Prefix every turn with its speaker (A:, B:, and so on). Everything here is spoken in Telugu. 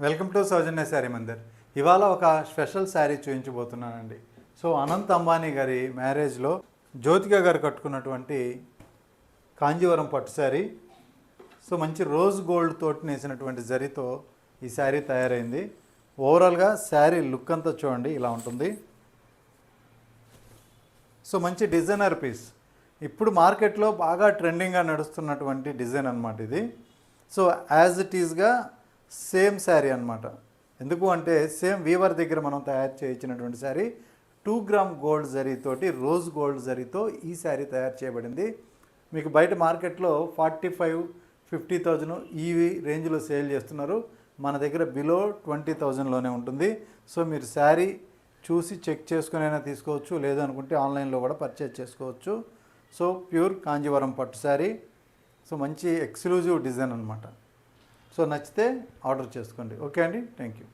A: వెల్కమ్ టు సౌజన్య శారీ మందిర్. ఇవాళ ఒక స్పెషల్ శారీ చూపించబోతున్నానండి. సో అనంత్ అంబానీ గారి మ్యారేజ్లో జ్యోతిక గారు కట్టుకున్నటువంటి కాంజీవరం పట్టు శారీ. సో మంచి రోజ్ గోల్డ్ తోటి నేసినటువంటి జరీతో ఈ శారీ తయారైంది. ఓవరాల్గా శారీ లుక్ అంతా చూడండి, ఇలా ఉంటుంది. సో మంచి డిజైనర్ పీస్, ఇప్పుడు మార్కెట్లో బాగా ట్రెండింగ్గా నడుస్తున్నటువంటి డిజైన్ అనమాట ఇది. సో యాజ్ ఇట్ ఈజ్గా సేమ్ శారీ అనమాట. ఎందుకు అంటే సేమ్ వీవర్ దగ్గర మనం తయారు చేయించినటువంటి శారీ 2 గ్రామ్ గోల్డ్ జరీతోటి, రోజ్ గోల్డ్ జరీతో ఈ శారీ తయారు చేయబడింది. మీకు బయట మార్కెట్లో 45,000-50,000 ఈ రేంజ్లో సేల్ చేస్తున్నారు. మన దగ్గర బిలో 20,000లోనే ఉంటుంది. సో మీరు శారీ చూసి చెక్ చేసుకుని అయినా తీసుకోవచ్చు, లేదనుకుంటే ఆన్లైన్లో కూడా పర్చేజ్ చేసుకోవచ్చు. సో ప్యూర్ కాంజీవరం పట్టు శారీ. సో మంచి ఎక్స్క్లూజివ్ డిజైన్ అనమాట. సో నచ్చితే ఆర్డర్ చేసుకోండి. ఓకే అండి, థ్యాంక్ యూ.